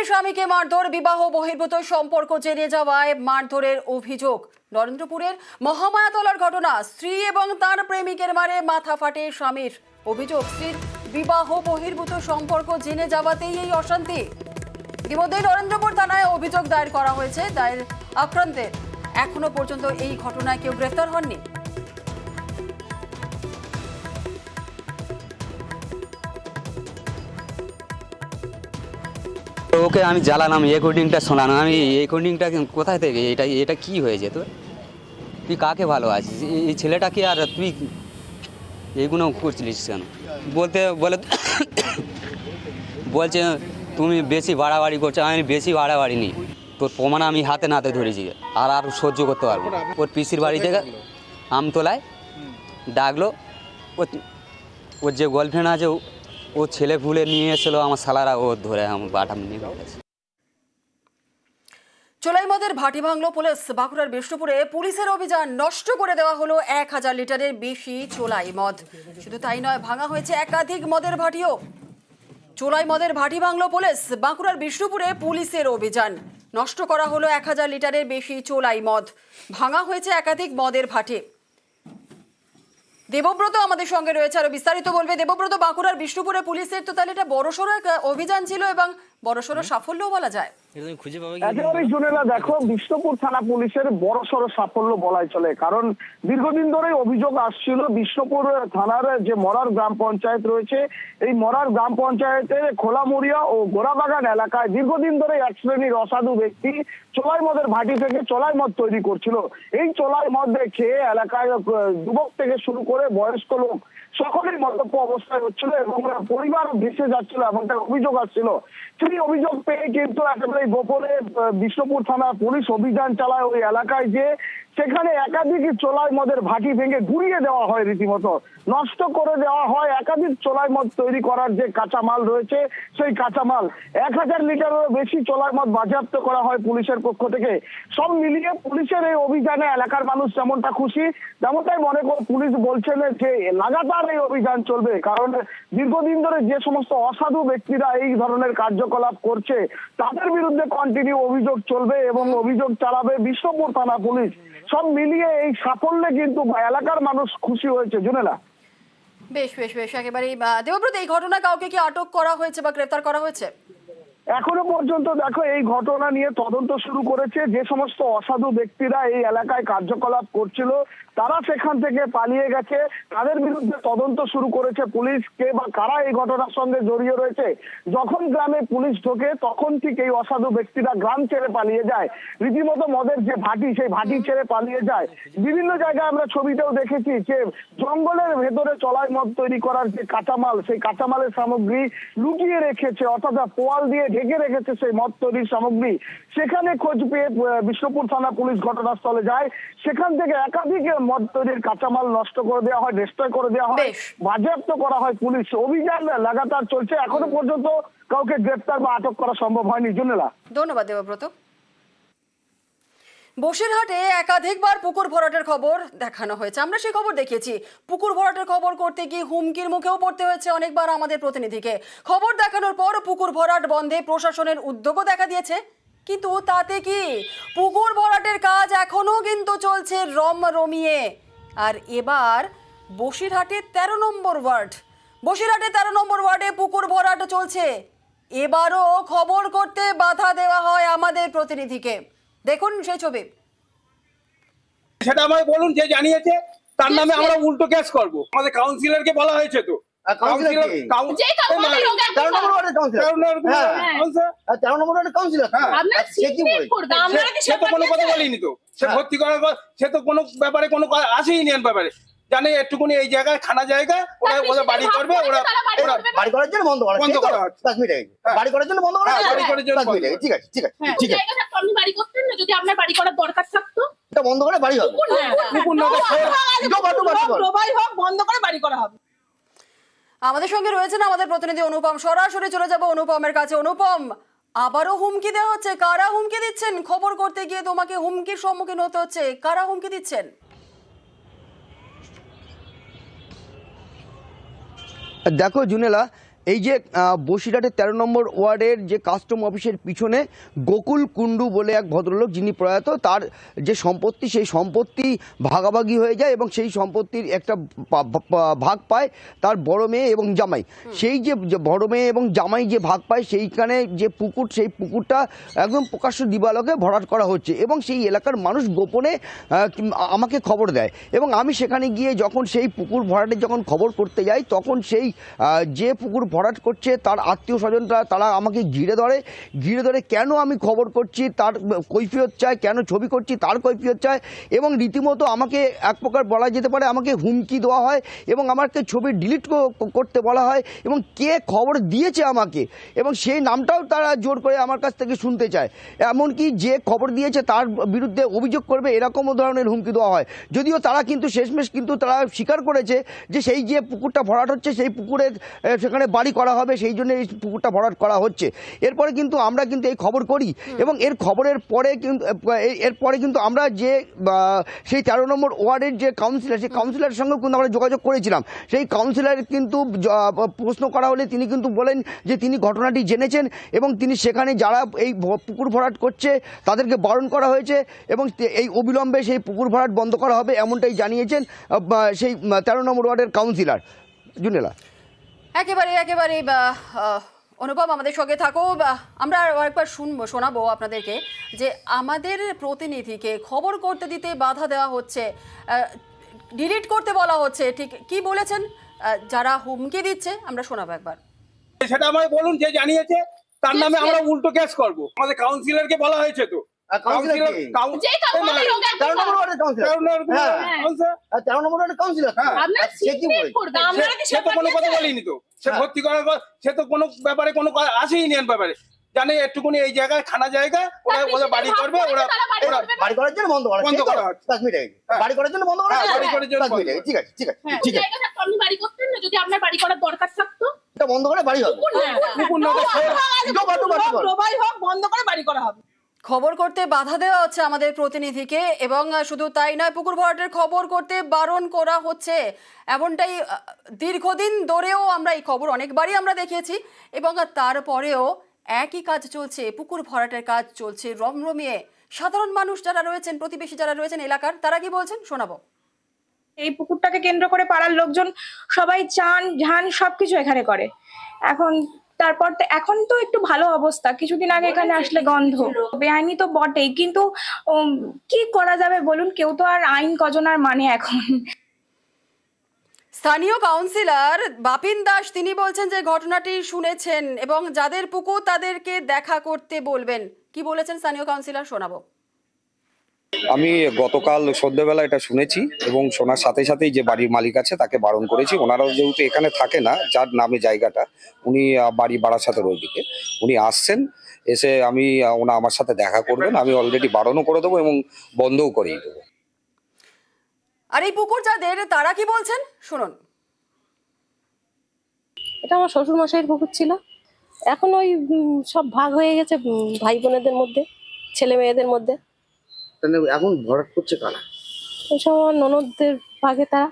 স্বামীকে মারধর, বিবাহ বহির্ভূত সম্পর্ক জেনে যাওয়ায় মারধরের অভিযোগ। নরেন্দ্রপুরের মহামায়াতলার ঘটনা। স্ত্রী এবং তার প্রেমিকের মারে মাথা ফাটে স্বামীর। অভিযোগ, স্ত্রীর বিবাহ বহির্ভূত সম্পর্ক জেনে যাওয়াতেই এই অশান্তি। ইতিমধ্যে নরেন্দ্রপুর থানায় অভিযোগ দায়ের করা হয়েছে। দায়ের আক্রান্তের এখনো পর্যন্ত এই ঘটনায় কেউ গ্রেফতার হননি। ওকে আমি জ্বালালাম, রেকর্ডিংটা শোনালাম। আমি রেকর্ডিংটা কোথায় থেকে, এটা কি হয়েছে? তুই কাকে ভালো আছিস? এই ছেলেটাকে, আর তুই এইগুলো করছিলিস কেন? বলছে তুমি বেশি বাড়াবাড়ি করছো। আমি বেশি বাড়াবাড়ি নি, তোর প্রমাণ আমি হাতে নাতে ধরেছি, আর সহ্য করতে পারবো। ওর পিসির বাড়ি থেকে আমতলায় ডাকলো। ওর যে গার্লফ্রেন্ড আছে, ও ছেলে ফুলে নিয়ে এসেছিল, আমার শালারা ও ধরে আমার বাটাম নিয়ে গেছে। চোলাই মদের ভাটি ভাঙলো পুলিশ। বাঁকুড়ার বিষ্ণুপুরে পুলিশের অভিযান, নষ্ট করে দেওয়া হলো 1000 লিটারের বেশি চোলাই মদ। শুধু তাই নয়, ভাঙা হয়েছে একাধিক মদের ভাটিও। চোলাই মদের ভাটি ভাঙলো পুলিশ। বাঁকুড়ার বিষ্ণুপুরে পুলিশের অভিযান, নষ্ট করা হলো 1000 লিটারের বেশি চোলাই মদ। ভাঙা হয়েছে একাধিক মদের ভাটি। দেবব্রত আমাদের সঙ্গে রয়েছে, আরো বিস্তারিত বলবে। দেবব্রত, বাঁকুড়ার বিষ্ণুপুরে পুলিশের তো তাহলে এটা বড়সড় এক অভিযান ছিল এবং বড়সড় সাফল্যও বলা যায়। একেবারেই জুনেলা, দেখো, বিষ্ণুপুর থানা পুলিশের বড়সড় সাফল্য বলাই চলে। কারণ দীর্ঘদিন ধরে অভিযোগ আসছিল বিষ্ণুপুর থানার যে মরার গ্রাম পঞ্চায়েত রয়েছে, এই মরার গ্রাম পঞ্চায়েতের খোলামুড়িয়া ও গোড়াবাগান এলাকায় দীর্ঘদিন ধরে এক শ্রেণীর অসাধু ব্যক্তি চোলাই মদের ভাটি থেকে চোলাই মদ তৈরি করছিল। এই চোলাই মদ খেয়ে এলাকায় যুবক থেকে শুরু করে বয়স্ক লোক সকলেই মদ্যপ অবস্থায় হচ্ছিল এবং পরিবার ভেসে যাচ্ছিল, এমনটা অভিযোগ আসছিল। সেই অভিযোগ পেয়ে কিন্তু একেবারে গোপনে বিষ্ণুপুর থানা পুলিশ অভিযান চালায় ওই এলাকায়, যে সেখানে একাধিক চোলাই মদের ভাটি ভেঙে গুড়িয়ে দেওয়া হয়, রীতিমতো নষ্ট করে দেওয়া হয়। একাধিক চোলাই মদ তৈরি করার যে কাঁচামাল রয়েছে, সেই কাঁচামাল 1000 লিটারেরও বেশি চোলাই মদ বাজেয়াপ্ত করা হয় পুলিশের পক্ষ থেকে। সব মিলিয়ে পুলিশের এই অভিযানে এলাকার মানুষ যেমনটা খুশি, তেমনটাই মনে করে পুলিশ বলছেন যে লাগাতার এই অভিযান চলবে। কারণ দীর্ঘদিন ধরে যে সমস্ত অসাধু ব্যক্তিরা এই ধরনের কার্যকলাপ করছে, তাদের বিরুদ্ধে কন্টিনিউ অভিযোগ চলবে এবং অভিযোগ চালাবে বিষ্ণুপুর থানা পুলিশ। সব মিলিয়ে এই সাফল্যে কিন্তু এলাকার মানুষ খুশি হয়েছে। জুনেলা, বেশ বেশ বেশ একেবারেই। দেবব্রত, এই ঘটনা কাউকে কি আটক করা হয়েছে বা গ্রেফতার করা হয়েছে? এখনো পর্যন্ত দেখো, এই ঘটনা নিয়ে তদন্ত শুরু করেছে। যে সমস্ত অসাধু ব্যক্তিরা এই এলাকায় কার্যকলাপ করছিল, তারা সেখান থেকে পালিয়ে গেছে, তাদের বিরুদ্ধে তদন্ত শুরু করেছে পুলিশ। কে বা কারা এই ঘটনার সঙ্গে জড়িয়ে রয়েছে, যখন গ্রামে পুলিশ ঢোকে তখন ঠিক এই অসাধু ব্যক্তিরা গ্রাম ছেড়ে পালিয়ে যায়। রীতিমতো মদের যে ভাটি, সেই ভাটি ছেড়ে পালিয়ে যায়। বিভিন্ন জায়গায় আমরা ছবিতেও দেখেছি যে জঙ্গলের ভেতরে চোলাই মদ তৈরি করার যে কাঁচামাল, সেই কাঁচামালের সামগ্রী লুকিয়ে রেখেছে, অর্থাৎ পোয়াল দিয়ে ঢেকে রেখেছে সেই মদ তৈরির সামগ্রী। সেখানে খোঁজ পেয়ে বিষ্ণুপুর থানা পুলিশ ঘটনাস্থলে যায়। সেখান থেকে একাধিক মদ তৈরির কাঁচামাল নষ্ট করে দেওয়া হয়, ডিস্ট্রয় করে দেওয়া হয়, বাজেয়াপ্ত করা হয়। পুলিশ অভিযান লাগাতার চলছে। এখনো পর্যন্ত কাউকে গ্রেফতার বা আটক করা সম্ভব হয়নি। জুনেলা, ধন্যবাদ দেবব্রত। বসিরহাটে একাধিকবার পুকুর ভরাটের খবর দেখানো হয়েছে, আমরা সেই খবর দেখিয়েছি। পুকুর ভরাটের খবর করতে গিয়ে হুমকির মুখেও পড়তে হয়েছে অনেকবার আমাদের প্রতিনিধিকে। খবর দেখানোর পর পুকুর ভরাট বন্ধে প্রশাসনের উদ্যোগও দেখা দিয়েছে, কিন্তু তাতে কি, পুকুর ভরাটের কাজ এখনো কিন্তু চলছে রমিয়ে। আর এবার বসিরহাটে 13 নম্বর ওয়ার্ড, বসিরহাটে 13 নম্বর ওয়ার্ডে পুকুর ভরাট চলছে। এবারও খবর করতে বাধা দেওয়া হয় আমাদের প্রতিনিধিকে। দেখুন সেই ছবি। সেটা আমায় বলুন, যে জানিয়েছে তার নামে আমরা উল্টো কেস করব। আমাদের কাউন্সিলরকে বলা হয়েছে তো, সে তো কোনো কথা বলিনি তো। সে ভর্তি করার পর সে তো কোনো ব্যাপারে কোনো আসেই নি ব্যাপারে। জানে একটুকুনি এই জায়গায় খানা জায়গা, ওরা ওদের বাড়ি করবে, ওরা বাড়ি করার জন্য বন্ধ করা হচ্ছে। বাড়ি করার জন্য বন্ধ করা হচ্ছে। ঠিক আছে, ঠিক আছে, ঠিক আছে। আপনি বাড়ি করতেন না, যদি আপনার বাড়ি করার দরকার থাকতো এটা বন্ধ করে বাড়ি হবে, বন্ধ করে বাড়ি করা হবে। আমাদের সঙ্গে রয়েছেন আমাদের প্রতিনিধি অনুপম। সরাসরি চলে যাব অনুপমের কাছে। অনুপম, আবারও হুমকি দেওয়া হচ্ছে, কারা হুমকি দিচ্ছেন? খবর করতে গিয়ে তোমাকে হুমকির সম্মুখীন হতে হচ্ছে, কারা হুমকি দিচ্ছেন? দেখো জুনেলা, এই যে বসিরহাটের 13 নম্বর ওয়ার্ডের যে কাস্টম অফিসের পিছনে গোকুল কুন্ডু বলে এক ভদ্রলোক যিনি প্রয়াত, তার যে সম্পত্তি সেই সম্পত্তি ভাগাভাগি হয়ে যায় এবং সেই সম্পত্তির একটা ভাগ পায় তার বড় মেয়ে এবং জামাই। সেই যে বড় মেয়ে এবং জামাই যে ভাগ পায় সেইখানে যে পুকুর, সেই পুকুরটা একদম প্রকাশ্য দিবালোকে ভরাট করা হচ্ছে এবং সেই এলাকার মানুষ গোপনে আমাকে খবর দেয় এবং আমি সেখানে গিয়ে যখন সেই পুকুর ভরাটের যখন খবর করতে যাই তখন সেই যে পুকুর ভরাট করছে তার আত্মীয় স্বজনরা তারা আমাকে ঘিরে ধরে কেন আমি খবর করছি তার কৈফিয়ত চায়, কেন ছবি করছি তার কৈফিয়ত চায় এবং রীতিমতো আমাকে এক প্রকার বলা যেতে পারে আমাকে হুমকি দেওয়া হয় এবং আমাকে ছবি ডিলিট করতে বলা হয় এবং কে খবর দিয়েছে আমাকে এবং সেই নামটাও তারা জোর করে আমার কাছ থেকে শুনতে চায়। এমনকি যে খবর দিয়েছে তার বিরুদ্ধে অভিযোগ করবে এরকমও ধরনের হুমকি দেওয়া হয়। যদিও তারা কিন্তু শেষমেশ কিন্তু তারা স্বীকার করেছে যে সেই যে পুকুরটা ভরাট হচ্ছে সেই পুকুরে সেখানে বাড়ি করা হবে, সেই জন্য এই পুকুরটা ভরাট করা হচ্ছে। এরপরে কিন্তু আমরা কিন্তু এই খবর করি এবং এরপরে কিন্তু আমরা যে সেই 13 নম্বর ওয়ার্ডের যে কাউন্সিলর, সেই কাউন্সিলরের সঙ্গে কিন্তু আমরা যোগাযোগ করেছিলাম। সেই কাউন্সিলর কিন্তু প্রশ্ন করা হলে তিনি কিন্তু বলেন যে তিনি ঘটনাটি জেনেছেন এবং তিনি সেখানে যারা এই পুকুর ভরাট করছে তাদেরকে বারণ করা হয়েছে এবং এই অবিলম্বে সেই পুকুর ভরাট বন্ধ করা হবে এমনটাই জানিয়েছেন সেই 13 নম্বর ওয়ার্ডের কাউন্সিলর। জুনেলা, একেবারে অনুপম আমাদের সঙ্গে থাকো। আমরা আরেকবার শোনাবো আপনাদেরকে যে আমাদের প্রতিনিধিকে খবর করতে দিতে বাধা দেওয়া হচ্ছে, ডিলিট করতে বলা হচ্ছে, ঠিক কি বলেছেন যারা হুমকি দিচ্ছে আমরা শোনাবো একবার। সেটা আমায় বলুন, যে জানিয়েছে তার নামে আমরা উল্টো কেস করব। আমাদের কাউন্সিলরকে বলা হয়েছে তো, সে তো কোনো কথা বলিনি তো, সে ভর্তি করার পর সে তো কোনো ব্যাপারে কোনো আসেই নি ব্যাপারে, জানে একটুকুনি এই জায়গায় খানা জায়গা ওরা বাড়ি করবে, ওরা বাড়ি করার জন্য বন্ধ করা হচ্ছে, বাড়ি করার জন্য বন্ধ করা হচ্ছে। ঠিক আছে, ঠিক আছে, ঠিক আছে, আপনি বাড়ি করতেন না যদি আপনার বাড়ি করার দরকার থাকতো, এটা বন্ধ করে বাড়ি হবে, বন্ধ করে বাড়ি করা হবে। খবর করতে বাধা দেওয়া হচ্ছে আমাদের প্রতিনিধিকে এবং শুধু তাই নয়, পুকুর ভরাটের খবর করতে বারণ করা হচ্ছে, এমনটাই দীর্ঘদিন ধরেও আমরা এই খবর অনেকবারই আমরা দেখিয়েছি এবং তারপরেও একই কাজ চলছে, পুকুর ভরাটের কাজ চলছে রমরমিয়ে। সাধারণ মানুষ যারা রয়েছেন, প্রতিবেশী যারা রয়েছেন এলাকার, তারা কি বলছেন শোনাবো। এই পুকুরটাকে কেন্দ্র করে পাড়ার লোকজন সবাই চান ঝান সবকিছু এখানে করে। এখন তো একটু ভালো অবস্থা, কিছুদিন আগে এখানে আসলে গন্ধ, বেআইনি তো বটেই, কিন্তু কি করা যাবে বলুন, কেউ তো আর আইন কজন আর মানে এখন। স্থানীয় কাউন্সিলর বাপিন দাস তিনি বলছেন যে ঘটনাটি শুনেছেন এবং যাদের পুকুর তাদেরকে দেখা করতে বলবেন। কি বলেছেন স্থানীয় কাউন্সিলর শোনাবো। আমি গতকাল সন্ধ্যেবেলা এটা শুনেছি এবং শোনার সাথে সাথেই যে বাড়ির মালিক আছে তাকে বারণ করেছি। ওনারাও যেহেতু এখানে থাকে না, যার নামে জায়গাটা, উনি বাড়ি বারাসাতের ওইদিকে, উনি আসছেন, এসে আমার সাথে দেখা করবেন। আমি অলরেডি বারণও করে দেবো এবং বন্ধও করিয়ে দেবো। আর এই পুকুর যাদের তারা কি বলছেন শুনুন। এটা আমার শ্বশুর মশাইয়ের পুকুর ছিল, এখন ওই সব ভাগ হয়ে গেছে ভাই বোনেদের মধ্যে, ছেলে মেয়েদের মধ্যে। এখন ভরাট করছে কারা? ওই সব আমার ননদদের ভাগে তারা।